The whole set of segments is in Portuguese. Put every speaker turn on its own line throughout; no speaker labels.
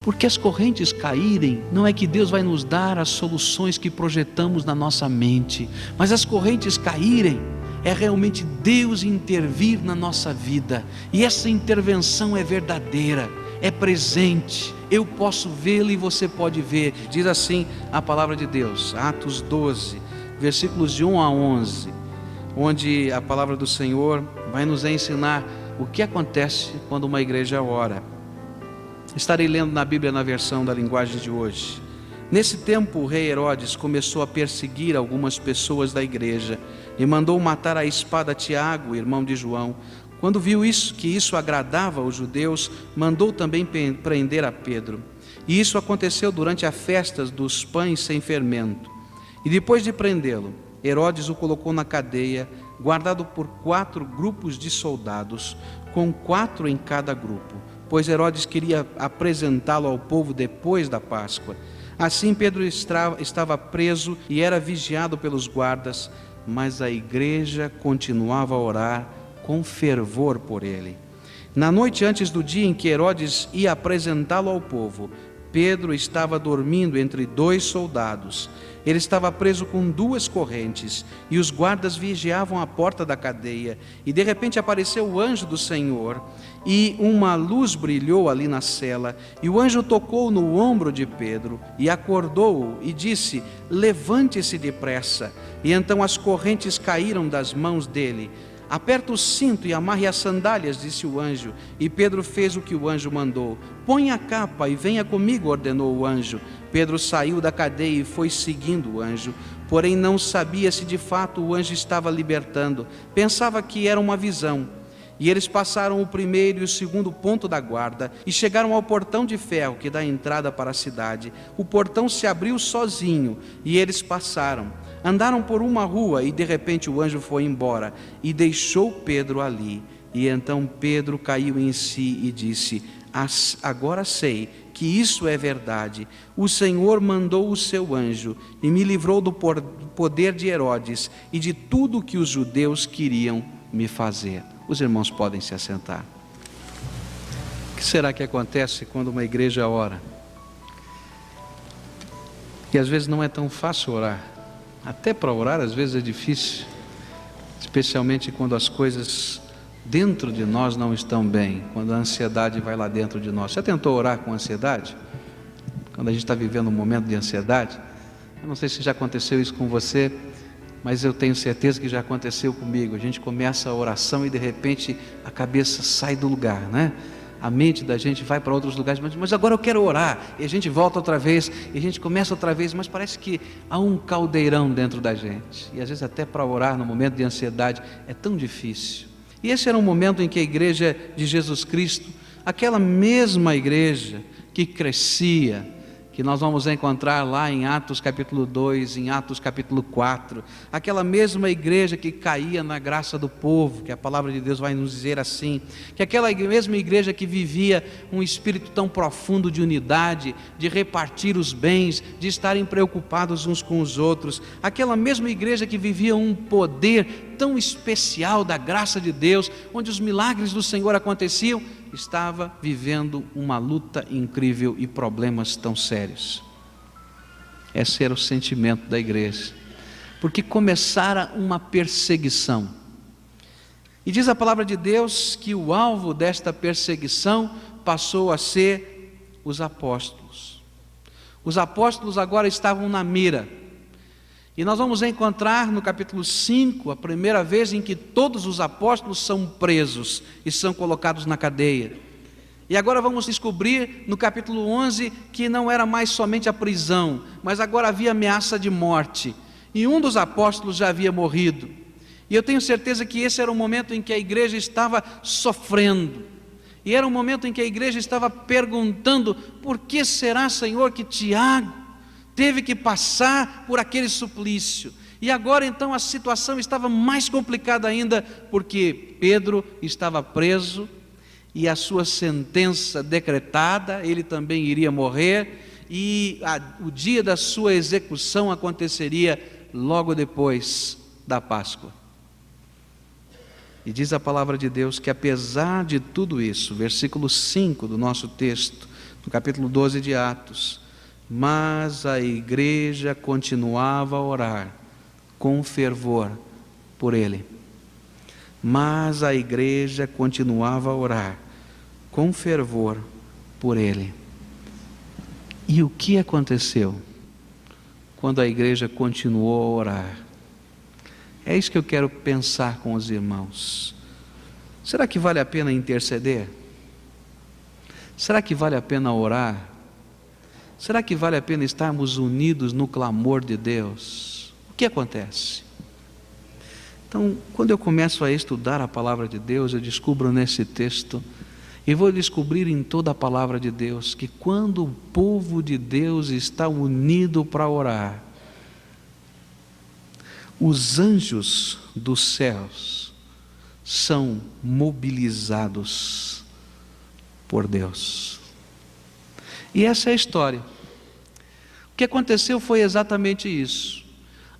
Porque as correntes caírem, não é que Deus vai nos dar as soluções que projetamos na nossa mente, mas as correntes caírem é realmente Deus intervir na nossa vida, e essa intervenção é verdadeira, é presente, eu posso vê-la e você pode ver. Diz assim a palavra de Deus, Atos 12, versículos de 1 a 11, onde a palavra do Senhor vai nos ensinar o que acontece quando uma igreja ora. Estarei lendo na Bíblia na versão da linguagem de hoje. Nesse tempo o rei Herodes começou a perseguir algumas pessoas da igreja e mandou matar à espada Tiago, irmão de João. Quando viu que isso agradava aos judeus, mandou também prender a Pedro. E isso aconteceu durante as festas dos pães sem fermento. E depois de prendê-lo, Herodes o colocou na cadeia, guardado por 4 grupos de soldados, com 4 em cada grupo, pois Herodes queria apresentá-lo ao povo depois da Páscoa. Assim Pedro estava preso e era vigiado pelos guardas, mas a igreja continuava a orar com fervor por ele. Na noite antes do dia em que Herodes ia apresentá-lo ao povo, Pedro estava dormindo entre 2 soldados. Ele estava preso com 2 correntes, e os guardas vigiavam a porta da cadeia. E de repente apareceu o anjo do Senhor, e uma luz brilhou ali na cela. E o anjo tocou no ombro de Pedro, e acordou-o, e disse: levante-se depressa. E então as correntes caíram das mãos dele. Aperta o cinto e amarre as sandálias, disse o anjo. E Pedro fez o que o anjo mandou. Põe a capa e venha comigo, ordenou o anjo. Pedro saiu da cadeia e foi seguindo o anjo. Porém não sabia se de fato o anjo estava libertando. Pensava que era uma visão. E eles passaram o primeiro e o segundo ponto da guarda e chegaram ao portão de ferro que dá entrada para a cidade. O portão se abriu sozinho e eles passaram. Andaram por uma rua e de repente o anjo foi embora e deixou Pedro ali. E então Pedro caiu em si e disse: agora sei que isso é verdade. O Senhor mandou o seu anjo e me livrou do poder de Herodes e de tudo que os judeus queriam me fazer. Os irmãos podem se assentar. O que será que acontece quando uma igreja ora? E às vezes não é tão fácil orar. Até para orar às vezes é difícil, especialmente quando as coisas dentro de nós não estão bem, quando a ansiedade vai lá dentro de nós. Já tentou orar com ansiedade? Quando a gente está vivendo um momento de ansiedade? Eu não sei se já aconteceu isso com você, mas eu tenho certeza que já aconteceu comigo. A gente começa a oração e de repente a cabeça sai do lugar, né? A mente da gente vai para outros lugares, mas agora eu quero orar, e a gente volta outra vez, e a gente começa outra vez, mas parece que há um caldeirão dentro da gente, e às vezes até para orar no momento de ansiedade é tão difícil. E esse era um momento em que a igreja de Jesus Cristo, aquela mesma igreja que crescia, que nós vamos encontrar lá em Atos capítulo 2, em Atos capítulo 4, aquela mesma igreja que caía na graça do povo, que a palavra de Deus vai nos dizer assim, que aquela mesma igreja que vivia um espírito tão profundo de unidade, de repartir os bens, de estarem preocupados uns com os outros, aquela mesma igreja que vivia um poder tão especial da graça de Deus, onde os milagres do Senhor aconteciam, estava vivendo uma luta incrível e problemas tão sérios. Esse era o sentimento da igreja, porque começara uma perseguição. E diz a palavra de Deus que o alvo desta perseguição passou a ser os apóstolos. Os apóstolos agora estavam na mira. E nós vamos encontrar no capítulo 5, a primeira vez em que todos os apóstolos são presos e são colocados na cadeia. E agora vamos descobrir no capítulo 11 que não era mais somente a prisão, mas agora havia ameaça de morte. E um dos apóstolos já havia morrido. E eu tenho certeza que esse era o momento em que a igreja estava sofrendo. E era um momento em que a igreja estava perguntando: por que será, Senhor, que Tiago teve que passar por aquele suplício? E agora então a situação estava mais complicada ainda, porque Pedro estava preso e a sua sentença decretada, ele também iria morrer, e o dia da sua execução aconteceria logo depois da Páscoa. E diz a palavra de Deus que apesar de tudo isso, versículo 5 do nosso texto, no capítulo 12 de Atos. Mas a igreja continuava a orar com fervor por ele. Mas a igreja continuava a orar com fervor por ele. E o que aconteceu quando a igreja continuou a orar? É isso que eu quero pensar com os irmãos. Será que vale a pena interceder? Será que vale a pena orar? Será que vale a pena estarmos unidos no clamor de Deus? O que acontece? Então, quando eu começo a estudar a palavra de Deus, eu descubro nesse texto, e vou descobrir em toda a palavra de Deus, que quando o povo de Deus está unido para orar, os anjos dos céus são mobilizados por Deus. E essa é a história. O que aconteceu foi exatamente isso.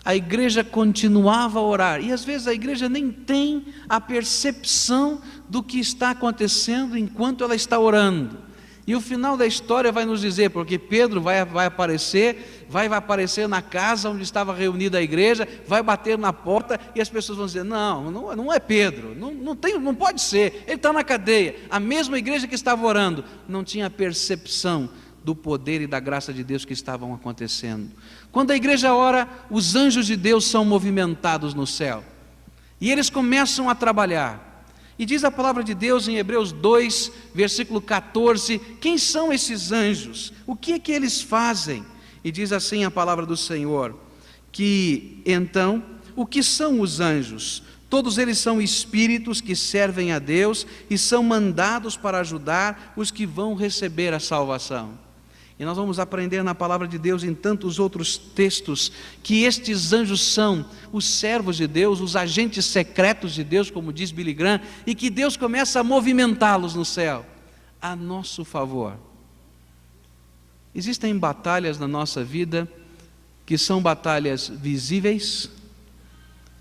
A igreja continuava a orar, e às vezes a igreja nem tem a percepção do que está acontecendo enquanto ela está orando. E o final da história vai nos dizer, porque Pedro vai aparecer na casa onde estava reunida a igreja, vai bater na porta e as pessoas vão dizer, não é Pedro, não pode ser, ele está na cadeia. A mesma igreja que estava orando não tinha percepção do poder e da graça de Deus que estavam acontecendo. Quando a igreja ora, os anjos de Deus são movimentados no céu, e eles começam a trabalhar. E diz a palavra de Deus em Hebreus 2, versículo 14, quem são esses anjos? O que é que eles fazem? E diz assim a palavra do Senhor, que então, o que são os anjos? Todos eles são espíritos que servem a Deus e são mandados para ajudar os que vão receber a salvação. E nós vamos aprender na palavra de Deus, em tantos outros textos, que estes anjos são os servos de Deus, os agentes secretos de Deus, como diz Billy Graham, e que Deus começa a movimentá-los no céu, a nosso favor. Existem batalhas na nossa vida, que são batalhas visíveis,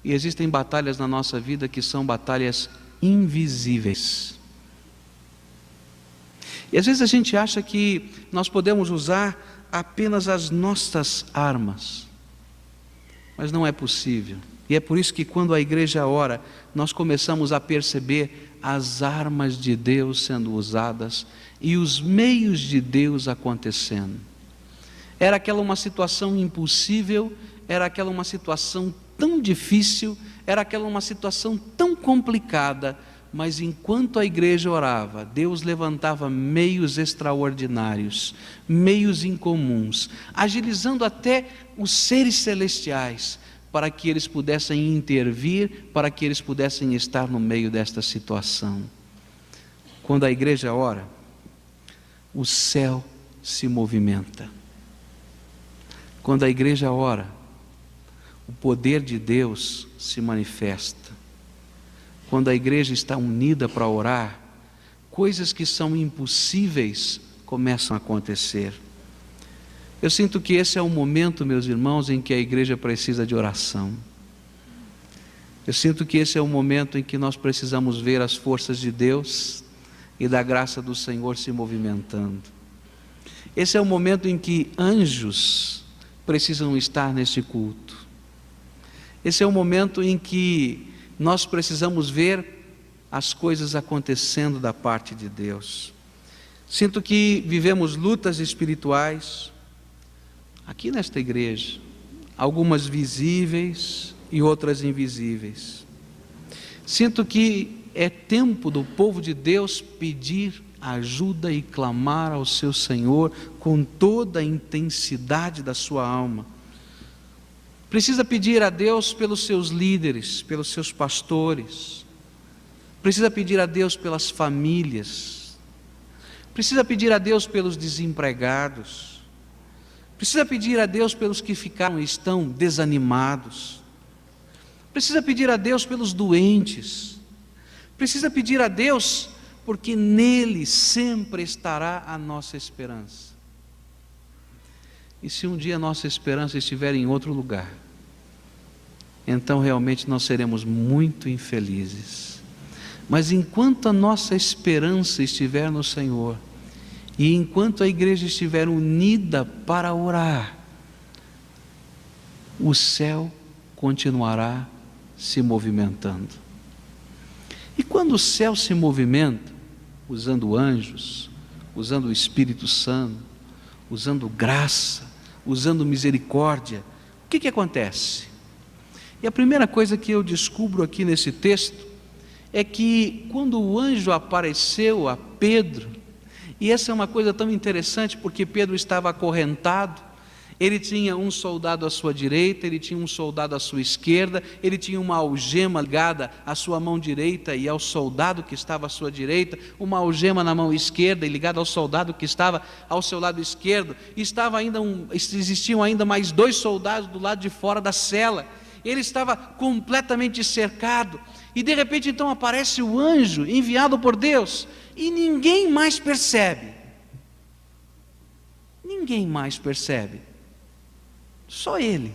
e existem batalhas na nossa vida que são batalhas invisíveis. E às vezes a gente acha que nós podemos usar apenas as nossas armas, mas não é possível. E é por isso que quando a igreja ora, nós começamos a perceber as armas de Deus sendo usadas e os meios de Deus acontecendo. Era aquela uma situação impossível, era aquela uma situação tão difícil, era aquela uma situação tão complicada, mas enquanto a igreja orava, Deus levantava meios extraordinários, meios incomuns, agilizando até os seres celestiais, para que eles pudessem intervir, para que eles pudessem estar no meio desta situação. Quando a igreja ora, o céu se movimenta. Quando a igreja ora, o poder de Deus se manifesta. Quando a igreja está unida para orar, coisas que são impossíveis começam a acontecer. Eu sinto que esse é o momento, meus irmãos, em que a igreja precisa de oração. Eu sinto que esse é o momento em que nós precisamos ver as forças de Deus e da graça do Senhor se movimentando. Esse é o momento em que anjos precisam estar neste culto. Esse é o momento em que nós precisamos ver as coisas acontecendo da parte de Deus. Sinto que vivemos lutas espirituais aqui nesta igreja, algumas visíveis e outras invisíveis. Sinto que é tempo do povo de Deus pedir ajuda e clamar ao seu Senhor com toda a intensidade da sua alma. Precisa pedir a Deus pelos seus líderes, pelos seus pastores. Precisa pedir a Deus pelas famílias. Precisa pedir a Deus pelos desempregados. Precisa pedir a Deus pelos que ficaram e estão desanimados. Precisa pedir a Deus pelos doentes. Precisa pedir a Deus porque nele sempre estará a nossa esperança. E se um dia a nossa esperança estiver em outro lugar, então realmente nós seremos muito infelizes. Mas enquanto a nossa esperança estiver no Senhor, E enquanto a igreja estiver unida para orar, o céu continuará se movimentando. E quando o céu se movimenta, usando anjos, usando o Espírito Santo, usando graça, usando misericórdia, o que acontece? E a primeira coisa que eu descubro aqui nesse texto é que quando o anjo apareceu a Pedro, e essa é uma coisa tão interessante, porque Pedro estava acorrentado, ele tinha um soldado à sua direita, ele tinha um soldado à sua esquerda, ele tinha uma algema ligada à sua mão direita e ao soldado que estava à sua direita, uma algema na mão esquerda e ligada ao soldado que estava ao seu lado esquerdo. Existiam ainda mais 2 soldados do lado de fora da cela. Ele estava completamente cercado. E de repente então aparece o anjo enviado por Deus, e ninguém mais percebe. Ninguém mais percebe. Só ele.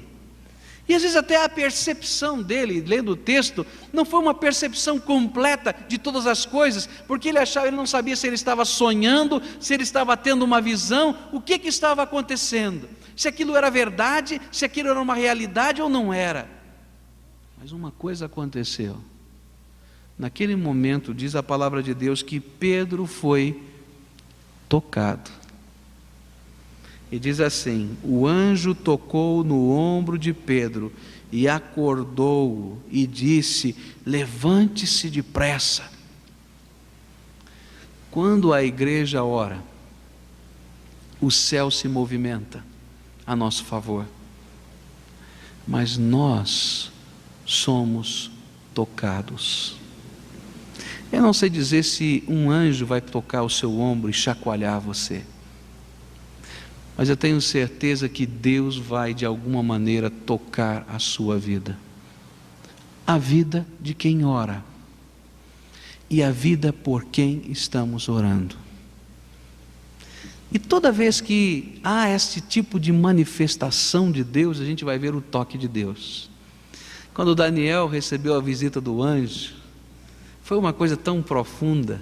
E às vezes até a percepção dele, lendo o texto, não foi uma percepção completa de todas as coisas, porque ele não sabia se ele estava sonhando, se ele estava tendo uma visão, o que estava acontecendo, se aquilo era verdade, se aquilo era uma realidade ou não era. Mas uma coisa aconteceu. Naquele momento, diz a palavra de Deus, que Pedro foi tocado. E diz assim: o anjo tocou no ombro de Pedro e acordou-o e disse: levante-se depressa. Quando a igreja ora, o céu se movimenta a nosso favor, mas nós somos tocados. Eu não sei dizer se um anjo vai tocar o seu ombro e chacoalhar você, mas eu tenho certeza que Deus vai de alguma maneira tocar a sua vida, a vida de quem ora e a vida por quem estamos orando. E toda vez que há esse tipo de manifestação de Deus, a gente vai ver o toque de Deus. Quando Daniel recebeu a visita do anjo, foi uma coisa tão profunda,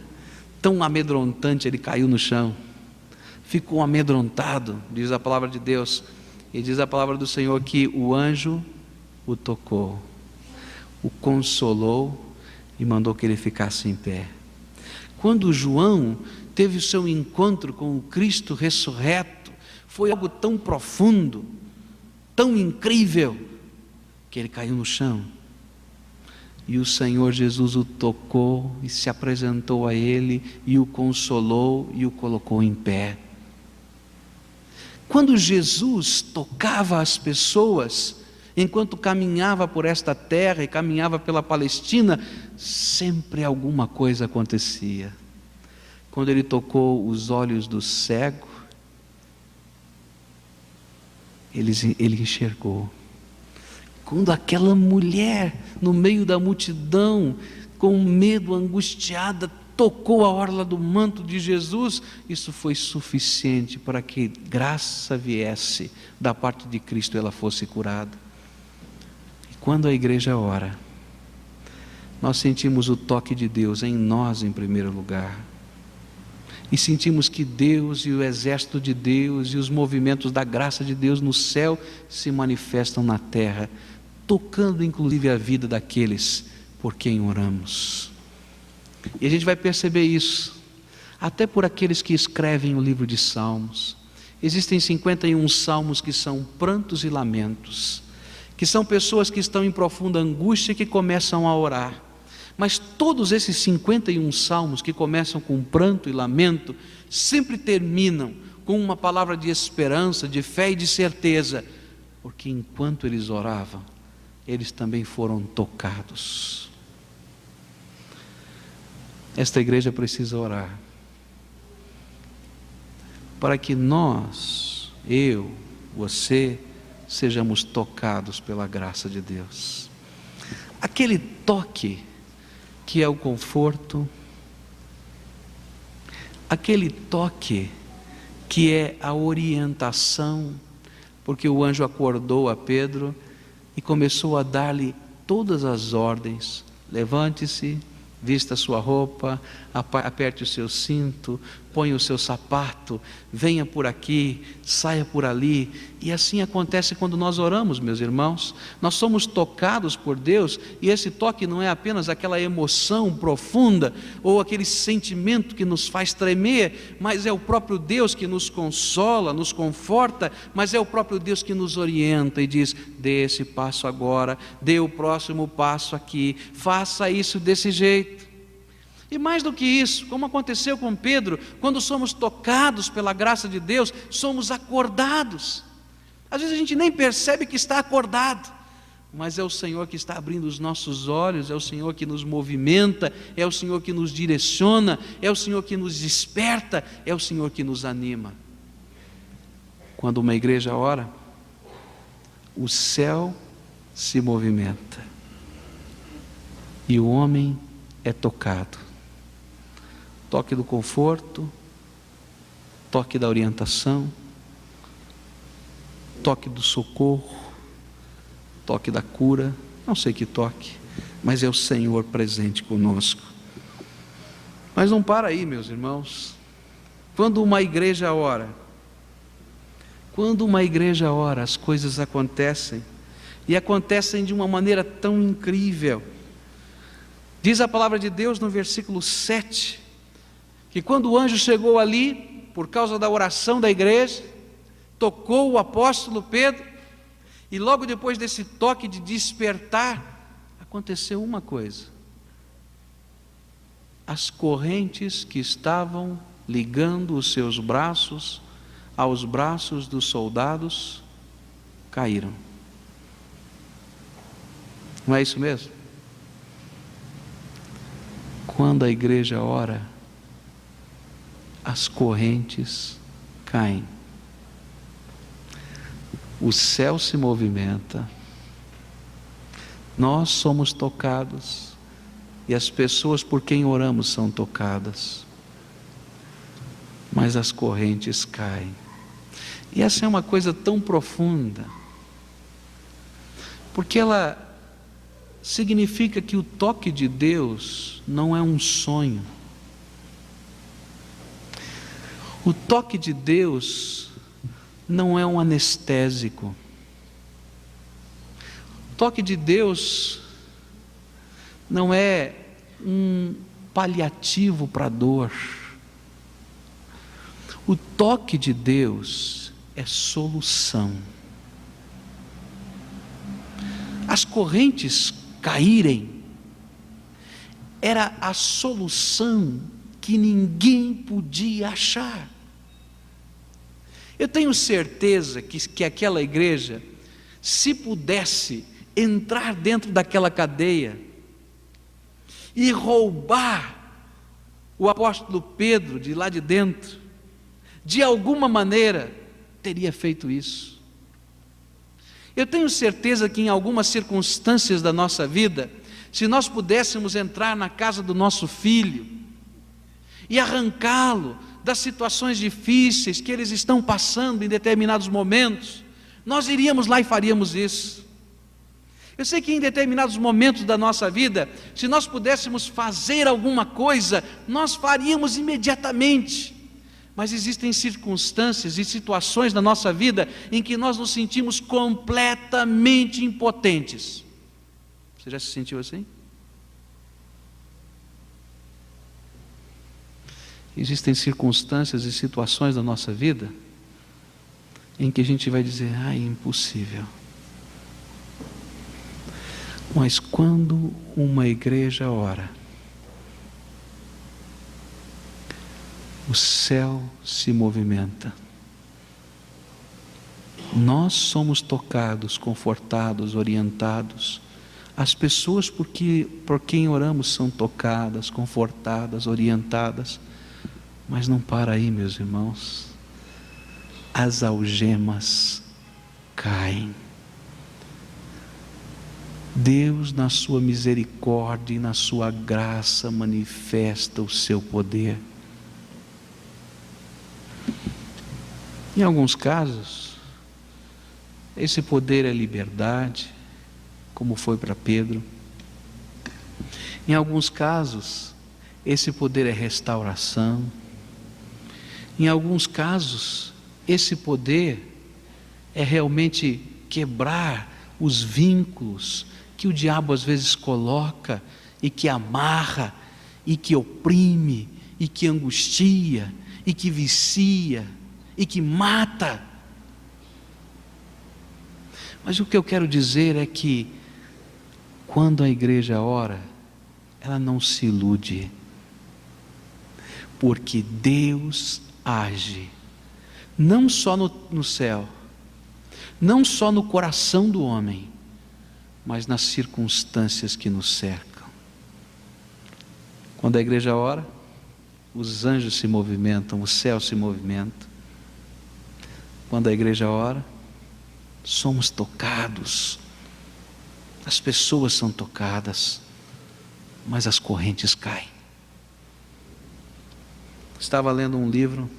tão amedrontante, ele caiu no chão, ficou amedrontado, diz a palavra de Deus, e diz a palavra do Senhor que o anjo o tocou, o consolou e mandou que ele ficasse em pé. Quando João teve o seu encontro com o Cristo ressurreto, foi algo tão profundo, tão incrível, que ele caiu no chão, e o Senhor Jesus o tocou e se apresentou a ele, e o consolou e o colocou em pé. Quando Jesus tocava as pessoas, enquanto caminhava por esta terra e caminhava pela Palestina, sempre alguma coisa acontecia. Quando ele tocou os olhos do cego, ele enxergou. Quando aquela mulher, no meio da multidão, com medo, angustiada, tocou a orla do manto de Jesus, isso foi suficiente para que graça viesse da parte de Cristo e ela fosse curada. E quando a igreja ora, nós sentimos o toque de Deus em nós em primeiro lugar, e sentimos que Deus e o exército de Deus e os movimentos da graça de Deus no céu se manifestam na terra, tocando inclusive a vida daqueles por quem oramos. E a gente vai perceber isso até por aqueles que escrevem o livro de Salmos. Existem 51 salmos que são prantos e lamentos, que são pessoas que estão em profunda angústia e que começam a orar. Mas todos esses 51 salmos que começam com pranto e lamento, sempre terminam com uma palavra de esperança, de fé e de certeza, porque enquanto eles oravam, eles também foram tocados. Esta igreja precisa orar, para que nós, eu, você, sejamos tocados pela graça de Deus. Aquele toque que é o conforto, aquele toque que é a orientação, porque o anjo acordou a Pedro e começou a dar-lhe todas as ordens: levante-se, vista sua roupa, aperte o seu cinto, ponha o seu sapato, venha por aqui, saia por ali. E assim acontece quando nós oramos, meus irmãos. Nós somos tocados por Deus, e esse toque não é apenas aquela emoção profunda ou aquele sentimento que nos faz tremer, mas é o próprio Deus que nos consola, nos conforta, mas é o próprio Deus que nos orienta e diz: dê esse passo agora, dê o próximo passo aqui, faça isso desse jeito. E mais do que isso, como aconteceu com Pedro, quando somos tocados pela graça de Deus, somos acordados. Às vezes a gente nem percebe que está acordado, mas é o Senhor que está abrindo os nossos olhos, é o Senhor que nos movimenta, é o Senhor que nos direciona, é o Senhor que nos desperta, é o Senhor que nos anima. Quando uma igreja ora, o céu se movimenta e o homem é tocado. Toque do conforto, toque da orientação, toque do socorro, toque da cura, não sei que toque, mas é o Senhor presente conosco. Mas não para aí, meus irmãos. Quando uma igreja ora, as coisas acontecem, e acontecem de uma maneira tão incrível. Diz a palavra de Deus no versículo 7, que quando o anjo chegou ali, por causa da oração da igreja, tocou o apóstolo Pedro, e logo depois desse toque de despertar, aconteceu uma coisa: as correntes que estavam ligando os seus braços aos braços dos soldados caíram. Não é isso mesmo? Quando a igreja ora, as correntes caem, o céu se movimenta, nós somos tocados, e as pessoas por quem oramos são tocadas, mas as correntes caem. E essa é uma coisa tão profunda, porque ela significa que o toque de Deus não é um sonho. O toque de Deus não é um anestésico. O toque de Deus não é um paliativo para a dor. O toque de Deus é solução. As correntes caírem era a solução que ninguém podia achar. Eu tenho certeza que aquela igreja, se pudesse entrar dentro daquela cadeia e roubar o apóstolo Pedro de lá de dentro, de alguma maneira teria feito isso. Eu tenho certeza que em algumas circunstâncias da nossa vida, se nós pudéssemos entrar na casa do nosso filho e arrancá-lo das situações difíceis que eles estão passando em determinados momentos, nós iríamos lá e faríamos isso. Eu sei que em determinados momentos da nossa vida, se nós pudéssemos fazer alguma coisa, nós faríamos imediatamente. Mas existem circunstâncias e situações na nossa vida em que nós nos sentimos completamente impotentes. Você já se sentiu assim? Existem circunstâncias e situações na nossa vida em que a gente vai dizer: é impossível. Mas quando uma igreja ora, o céu se movimenta. Nós somos tocados, confortados, orientados. As pessoas por quem oramos são tocadas, confortadas, orientadas. Mas não para aí, meus irmãos. As algemas caem. Deus, na sua misericórdia e na sua graça, manifesta o seu poder. Em alguns casos, esse poder é liberdade, como foi para Pedro. Em alguns casos, esse poder é restauração. Em alguns casos, esse poder é realmente quebrar os vínculos que o diabo às vezes coloca e que amarra, e que oprime, e que angustia, e que vicia, e que mata. Mas o que eu quero dizer é que quando a igreja ora, ela não se ilude, porque Deus age, não só no céu, não só no coração do homem, mas nas circunstâncias que nos cercam. Quando a igreja ora, os anjos se movimentam, o céu se movimenta. Quando a igreja ora, somos tocados, as pessoas são tocadas, mas as correntes caem. Estava lendo um livro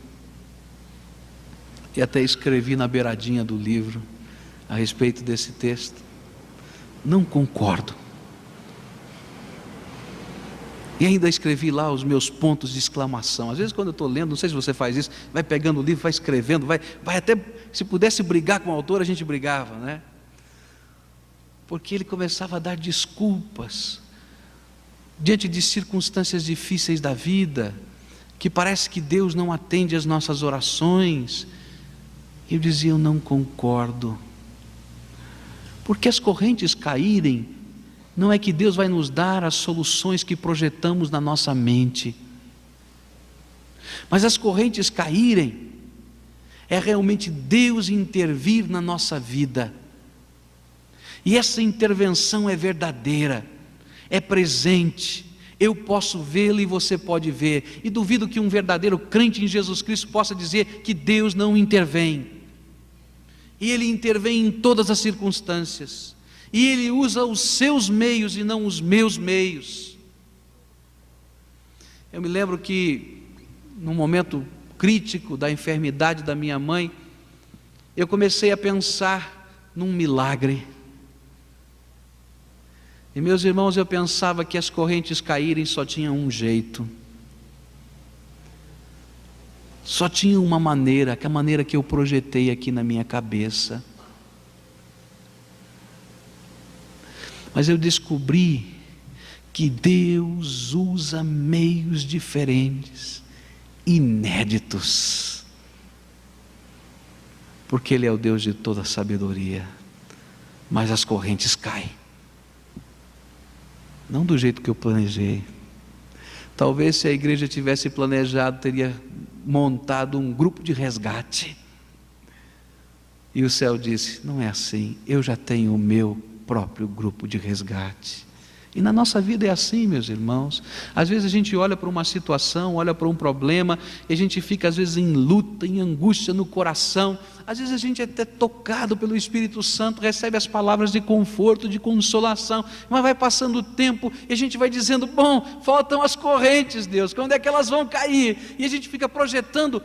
e até escrevi na beiradinha do livro a respeito desse texto. Não concordo. E ainda escrevi lá os meus pontos de exclamação. Às vezes quando eu estou lendo, não sei se você faz isso, vai pegando o livro, vai escrevendo, vai até, se pudesse brigar com o autor, a gente brigava, né? Porque ele começava a dar desculpas, diante de circunstâncias difíceis da vida, que parece que Deus não atende às nossas orações. Eu dizia, eu não concordo. Porque as correntes caírem, não é que Deus vai nos dar as soluções que projetamos na nossa mente, mas as correntes caírem, é realmente Deus intervir na nossa vida, e essa intervenção é verdadeira, é presente, eu posso vê-lo e você pode ver, e duvido que um verdadeiro crente em Jesus Cristo possa dizer que Deus não intervém, e Ele intervém em todas as circunstâncias, e Ele usa os seus meios e não os meus meios. Eu me lembro que num momento crítico da enfermidade da minha mãe, eu comecei a pensar num milagre. E meus irmãos, eu pensava que as correntes caírem só tinha um jeito, só tinha uma maneira, que é a maneira que eu projetei aqui na minha cabeça. Mas eu descobri que Deus usa meios diferentes, inéditos, porque Ele é o Deus de toda sabedoria, mas as correntes caem, não do jeito que eu planejei. Talvez se a igreja tivesse planejado, teria montado um grupo de resgate, e o céu disse, não é assim, eu já tenho o meu próprio grupo de resgate. E na nossa vida é assim, meus irmãos. Às vezes a gente olha para uma situação, olha para um problema, e a gente fica às vezes em luta, em angústia no coração. Às vezes a gente é até tocado pelo Espírito Santo, recebe as palavras de conforto, de consolação, mas vai passando o tempo e a gente vai dizendo, bom, faltam as correntes, Deus, quando é que elas vão cair? E a gente fica projetando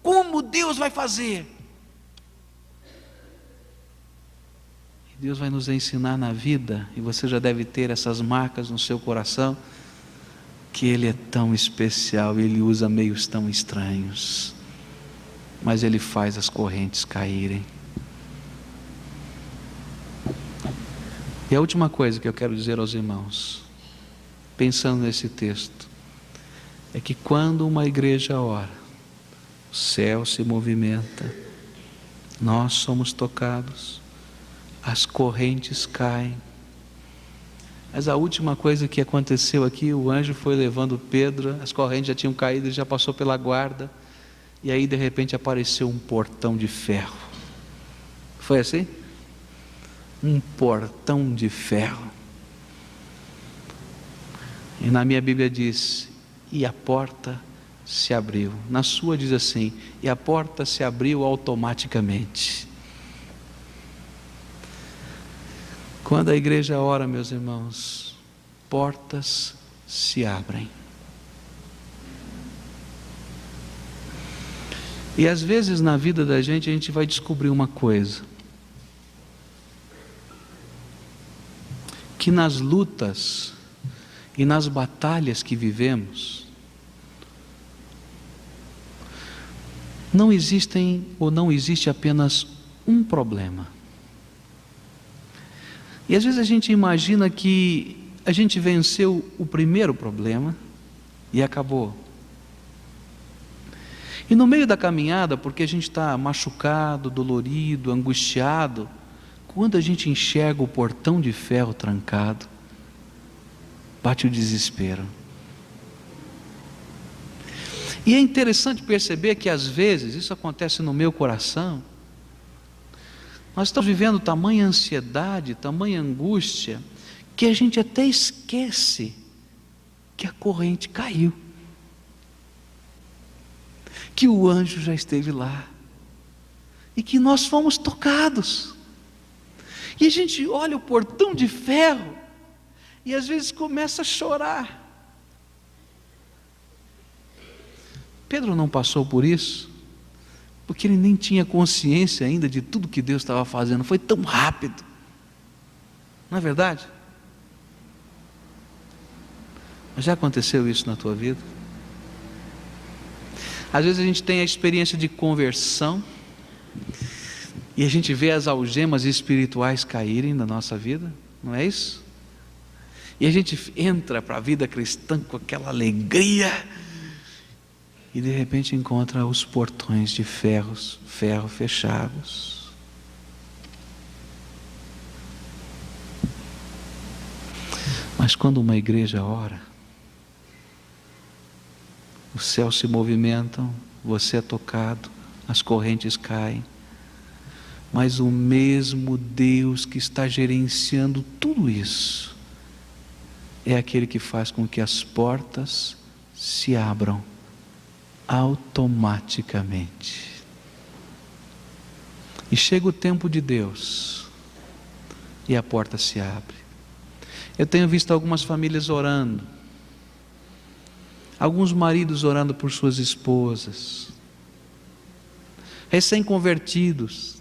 como Deus vai fazer. Deus vai nos ensinar na vida, e você já deve ter essas marcas no seu coração, que Ele é tão especial, Ele usa meios tão estranhos, mas Ele faz as correntes caírem. E a última coisa que eu quero dizer aos irmãos, pensando nesse texto, é que quando uma igreja ora, o céu se movimenta, nós somos tocados, as correntes caem. Mas a última coisa que aconteceu aqui, o anjo foi levando Pedro, as correntes já tinham caído, ele já passou pela guarda, e aí de repente apareceu um portão de ferro. Foi assim? Um portão de ferro. E na minha Bíblia diz, e a porta se abriu. Na sua diz assim, e a porta se abriu automaticamente. Quando a igreja ora, meus irmãos, portas se abrem. E às vezes na vida da gente a gente vai descobrir uma coisa, que nas lutas e nas batalhas que vivemos, não existem ou não existe apenas um problema. E às vezes a gente imagina que a gente venceu o primeiro problema e acabou. E no meio da caminhada, porque a gente está machucado, dolorido, angustiado, quando a gente enxerga o portão de ferro trancado, bate o desespero. E é interessante perceber que às vezes, isso acontece no meu coração, nós estamos vivendo tamanha ansiedade, tamanha angústia, que a gente até esquece que a corrente caiu, que o anjo já esteve lá, e que nós fomos tocados. E a gente olha o portão de ferro, e às vezes começa a chorar. Pedro não passou por isso, porque ele nem tinha consciência ainda de tudo que Deus estava fazendo, foi tão rápido, não é verdade? Mas já aconteceu isso na tua vida? Às vezes a gente tem a experiência de conversão, e a gente vê as algemas espirituais caírem na nossa vida, não é isso? E a gente entra para a vida cristã com aquela alegria, e de repente encontra os portões de ferro fechados. Mas quando uma igreja ora, os céus se movimentam, você é tocado, as correntes caem, mas o mesmo Deus que está gerenciando tudo isso, é aquele que faz com que as portas se abram automaticamente. E chega o tempo de Deus, e a porta se abre. Eu tenho visto algumas famílias orando, alguns maridos orando por suas esposas, recém-convertidos,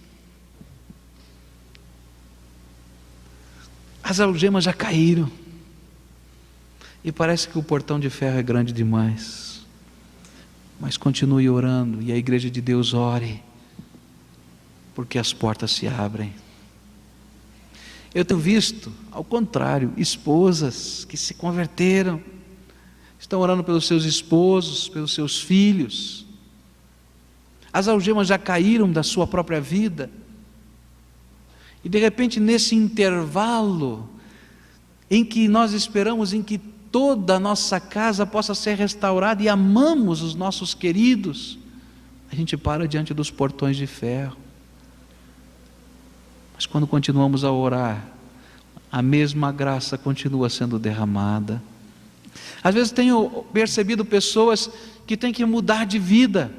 as algemas já caíram, e parece que o portão de ferro é grande demais, mas continue orando, e a igreja de Deus ore, porque as portas se abrem. Eu tenho visto, ao contrário, esposas que se converteram, estão orando pelos seus esposos, pelos seus filhos, as algemas já caíram da sua própria vida, e de repente nesse intervalo, em que nós esperamos em que toda a nossa casa possa ser restaurada e amamos os nossos queridos, a gente para diante dos portões de ferro. Mas quando continuamos a orar, a mesma graça continua sendo derramada. Às vezes tenho percebido pessoas que têm que mudar de vida,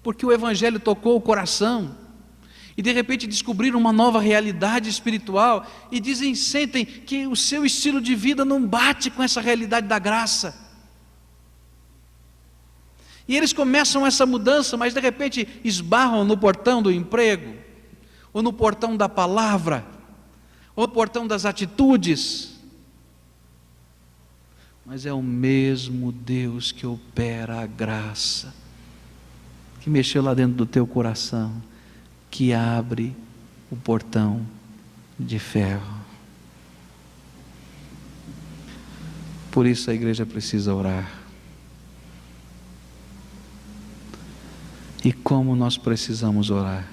porque o Evangelho tocou o coração, e de repente descobriram uma nova realidade espiritual, e sentem que o seu estilo de vida não bate com essa realidade da graça, e eles começam essa mudança, mas de repente esbarram no portão do emprego, ou no portão da palavra, ou no portão das atitudes, mas é o mesmo Deus que opera a graça, que mexeu lá dentro do teu coração, que abre o portão de ferro. Por isso a igreja precisa orar. E como nós precisamos orar.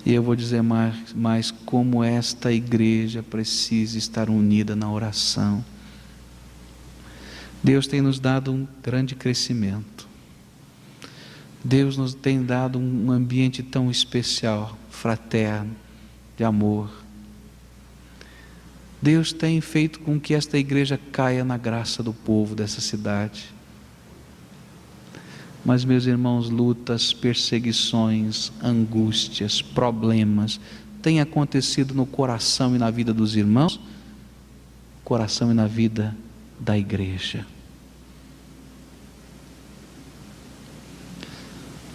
E eu vou dizer mais como esta igreja precisa estar unida na oração. Deus tem nos dado um grande crescimento. Deus nos tem dado um ambiente tão especial, fraterno, de amor. Deus tem feito com que esta igreja caia na graça do povo dessa cidade. Mas, meus irmãos, lutas, perseguições, angústias, problemas têm acontecido no coração e na vida dos irmãos, coração e na vida da igreja.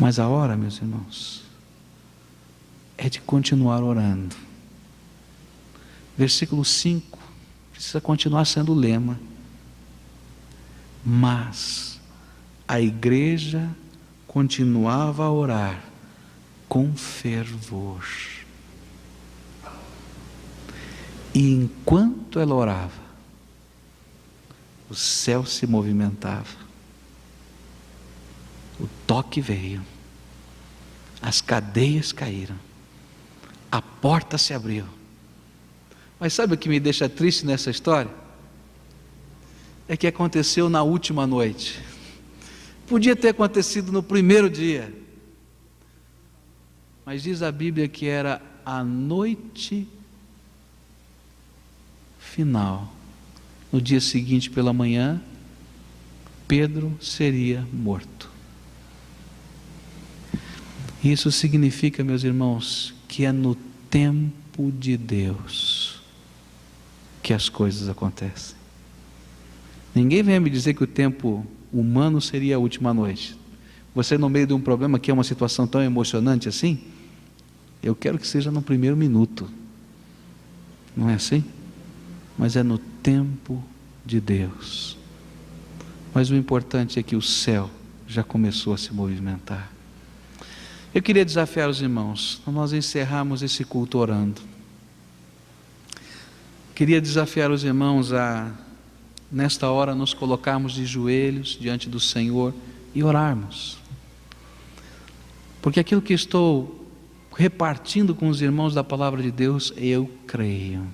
Mas a hora, meus irmãos, é de continuar orando. Versículo 5 precisa continuar sendo o lema. Mas a igreja continuava a orar com fervor. E enquanto ela orava, o céu se movimentava, o toque veio, as cadeias caíram, a porta se abriu. Mas sabe o que me deixa triste nessa história? É que aconteceu na última noite. Podia ter acontecido no primeiro dia, mas diz a Bíblia que era a noite final. No dia seguinte pela manhã, Pedro seria morto. Isso significa, meus irmãos, que é no tempo de Deus que as coisas acontecem. Ninguém vem me dizer que o tempo humano seria a última noite. Você no meio de um problema que é uma situação tão emocionante assim, eu quero que seja no primeiro minuto. Não é assim? Mas é no tempo de Deus. Mas o importante é que o céu já começou a se movimentar. Eu queria desafiar os irmãos, nós encerramos esse culto orando. Queria desafiar os irmãos a, nesta hora, nos colocarmos de joelhos diante do Senhor e orarmos. Porque aquilo que estou repartindo com os irmãos da palavra de Deus, eu creio.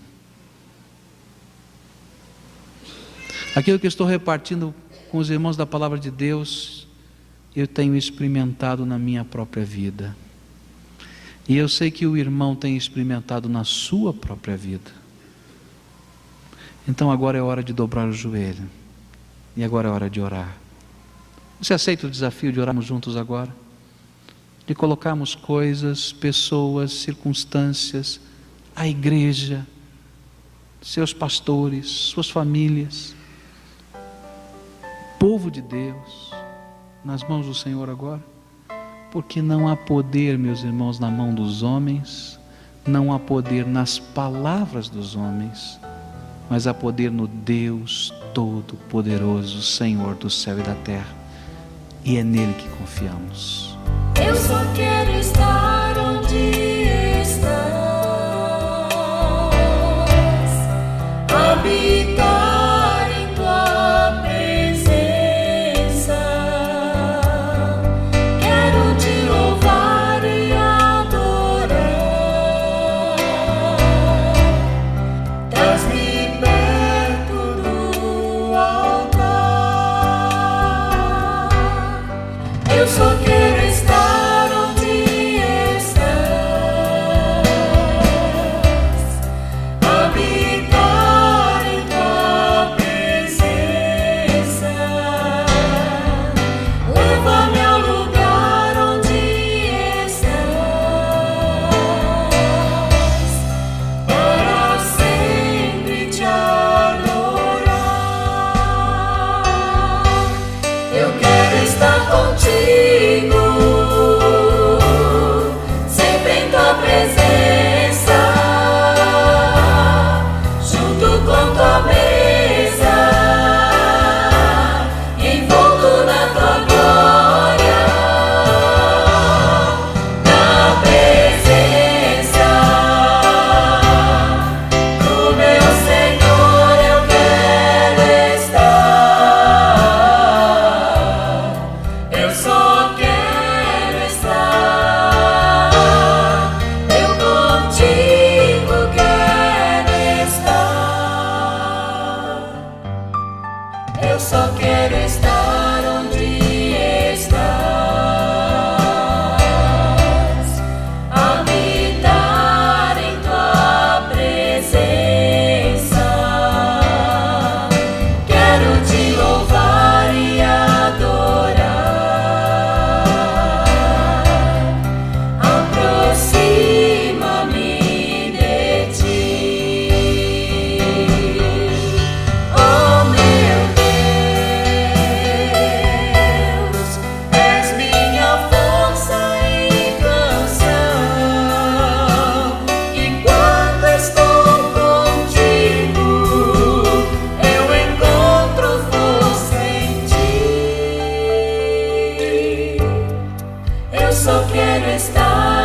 Aquilo que estou repartindo com os irmãos da palavra de Deus, eu tenho experimentado na minha própria vida. E eu sei que o irmão tem experimentado na sua própria vida. Então agora é hora de dobrar o joelho. E agora é hora de orar. Você aceita o desafio de orarmos juntos agora? De colocarmos coisas, pessoas, circunstâncias, a igreja, seus pastores, suas famílias, povo de Deus, nas mãos do Senhor agora? Porque não há poder, meus irmãos, na mão dos homens, não há poder nas palavras dos homens, mas há poder no Deus Todo-Poderoso, Senhor do céu e da terra, e é nele que confiamos.
Eu só quero estar onde estás, habitar em tua presença. Quero te louvar e adorar. Traz-me perto do altar. Eu só quero quero estar